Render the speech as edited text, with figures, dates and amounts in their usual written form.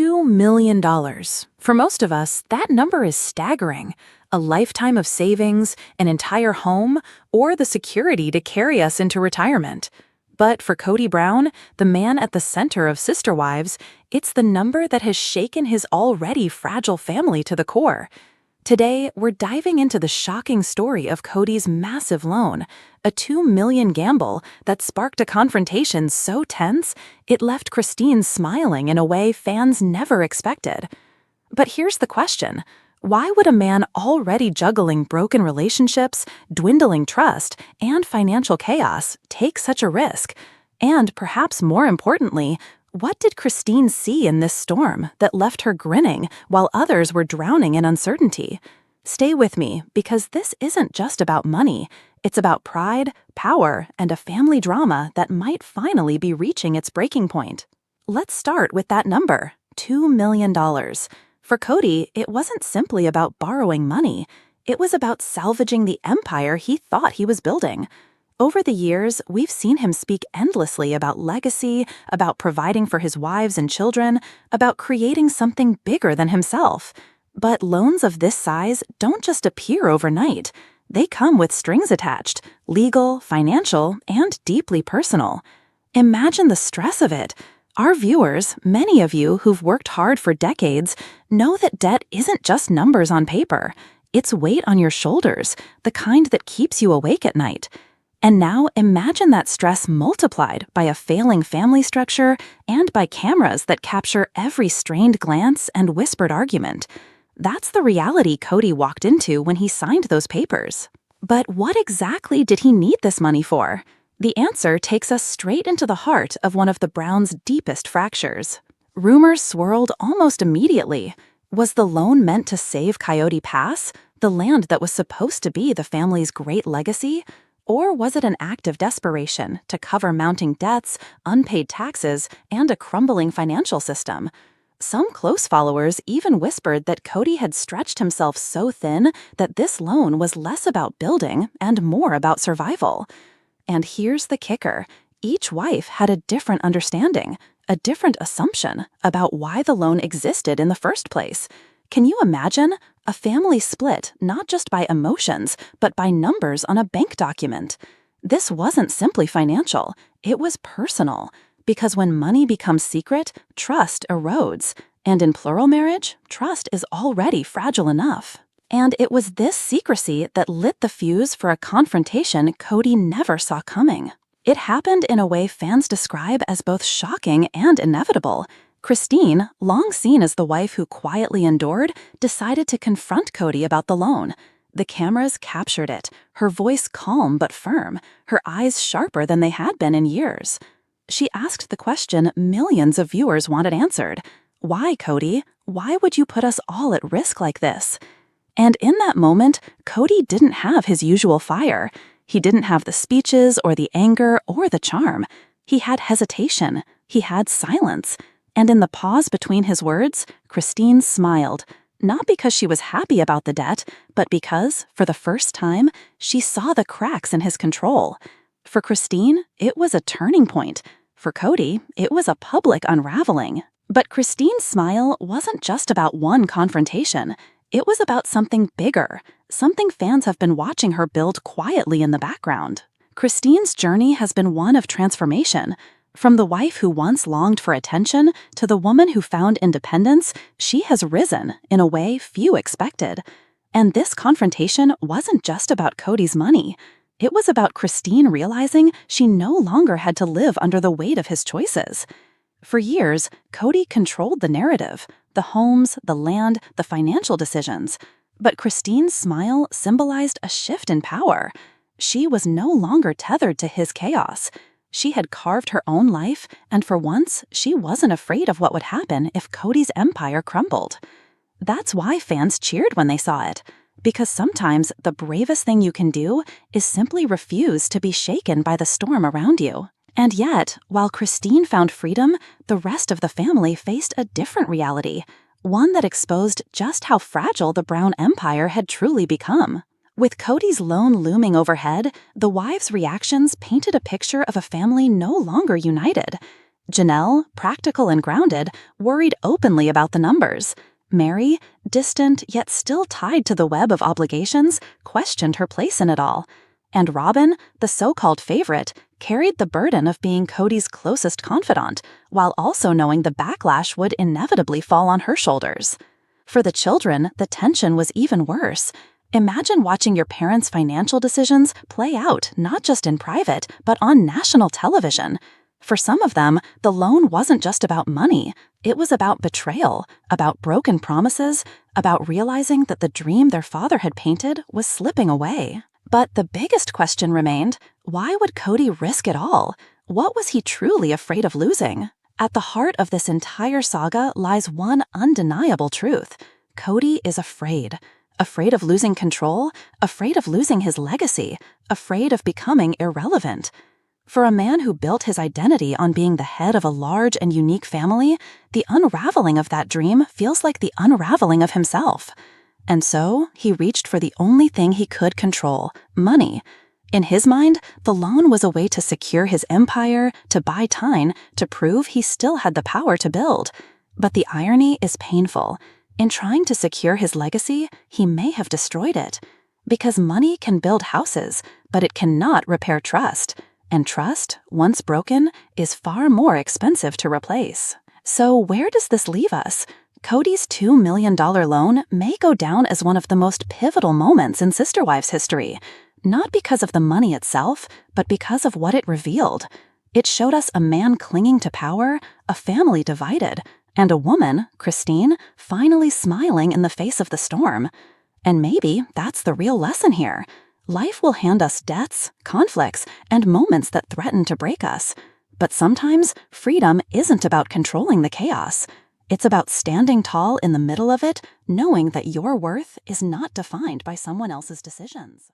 $2 million. For most of us, that number is staggering. A lifetime of savings, an entire home, or the security to carry us into retirement. But for Kody Brown, the man at the center of Sister Wives, it's the number that has shaken his already fragile family to the core. Today, we're diving into the shocking story of Kody's massive loan, a $2 million gamble that sparked a confrontation so tense it left Christine smiling in a way fans never expected. But here's the question. Why would a man already juggling broken relationships, dwindling trust, and financial chaos take such a risk? And perhaps more importantly, what did Christine see in this storm that left her grinning while others were drowning in uncertainty? Stay with me, because this isn't just about money. It's about pride, power, and a family drama that might finally be reaching its breaking point. Let's start with that number, $2 million. For Kody, it wasn't simply about borrowing money. It was about salvaging the empire he thought he was building. Over the years, we've seen him speak endlessly about legacy, about providing for his wives and children, about creating something bigger than himself. But loans of this size don't just appear overnight. They come with strings attached, legal, financial, and deeply personal. Imagine the stress of it. Our viewers, many of you who've worked hard for decades, know that debt isn't just numbers on paper. It's weight on your shoulders, the kind that keeps you awake at night. And now imagine that stress multiplied by a failing family structure and by cameras that capture every strained glance and whispered argument. That's the reality Kody walked into when he signed those papers. But what exactly did he need this money for? The answer takes us straight into the heart of one of the Browns' deepest fractures. Rumors swirled almost immediately. Was the loan meant to save Coyote Pass, the land that was supposed to be the family's great legacy? Or was it an act of desperation to cover mounting debts, unpaid taxes, and a crumbling financial system? Some close followers even whispered that Kody had stretched himself so thin that this loan was less about building and more about survival. And here's the kicker. Each wife had a different understanding, a different assumption about why the loan existed in the first place. Can you imagine? A family split not just by emotions, but by numbers on a bank document. This wasn't simply financial, it was personal. Because when money becomes secret, trust erodes. And in plural marriage, trust is already fragile enough. And it was this secrecy that lit the fuse for a confrontation Kody never saw coming. It happened in a way fans describe as both shocking and inevitable. Christine, long seen as the wife who quietly endured, decided to confront Kody about the loan. The cameras captured it, her voice calm but firm, her eyes sharper than they had been in years. She asked the question millions of viewers wanted answered. Why, Kody? Why would you put us all at risk like this? And in that moment, Kody didn't have his usual fire. He didn't have the speeches or the anger or the charm. He had hesitation. He had silence. And in the pause between his words, Christine smiled, not because she was happy about the debt, but because, for the first time, she saw the cracks in his control. For Christine, it was a turning point. For Kody, it was a public unraveling. But Christine's smile wasn't just about one confrontation. It was about something bigger, something fans have been watching her build quietly in the background. Christine's journey has been one of transformation. From the wife who once longed for attention to the woman who found independence, she has risen in a way few expected. And this confrontation wasn't just about Kody's money. It was about Christine realizing she no longer had to live under the weight of his choices. For years, Kody controlled the narrative, the homes, the land, the financial decisions. But Christine's smile symbolized a shift in power. She was no longer tethered to his chaos. She had carved her own life, and for once, she wasn't afraid of what would happen if Kody's empire crumbled. That's why fans cheered when they saw it. Because sometimes the bravest thing you can do is simply refuse to be shaken by the storm around you. And yet, while Christine found freedom, the rest of the family faced a different reality, one that exposed just how fragile the Brown empire had truly become. With Kody's loan looming overhead, the wives' reactions painted a picture of a family no longer united. Janelle, practical and grounded, worried openly about the numbers. Mary, distant yet still tied to the web of obligations, questioned her place in it all. And Robyn, the so-called favorite, carried the burden of being Kody's closest confidant, while also knowing the backlash would inevitably fall on her shoulders. For the children, the tension was even worse. Imagine watching your parents' financial decisions play out not just in private, but on national television. For some of them, the loan wasn't just about money. It was about betrayal, about broken promises, about realizing that the dream their father had painted was slipping away. But the biggest question remained, why would Kody risk it all? What was he truly afraid of losing? At the heart of this entire saga lies one undeniable truth. Kody is afraid. Afraid of losing control, afraid of losing his legacy, afraid of becoming irrelevant. For a man who built his identity on being the head of a large and unique family, the unraveling of that dream feels like the unraveling of himself. And so, he reached for the only thing he could control, money. In his mind, the loan was a way to secure his empire, to buy time, to prove he still had the power to build. But the irony is painful. In trying to secure his legacy, he may have destroyed it. Because money can build houses, but it cannot repair trust. And trust, once broken, is far more expensive to replace. So where does this leave us? Kody's $2 million loan may go down as one of the most pivotal moments in Sister Wives history. Not because of the money itself, but because of what it revealed. It showed us a man clinging to power, a family divided, and a woman, Christine, finally smiling in the face of the storm. And maybe that's the real lesson here. Life will hand us debts, conflicts, and moments that threaten to break us. But sometimes, freedom isn't about controlling the chaos. It's about standing tall in the middle of it, knowing that your worth is not defined by someone else's decisions.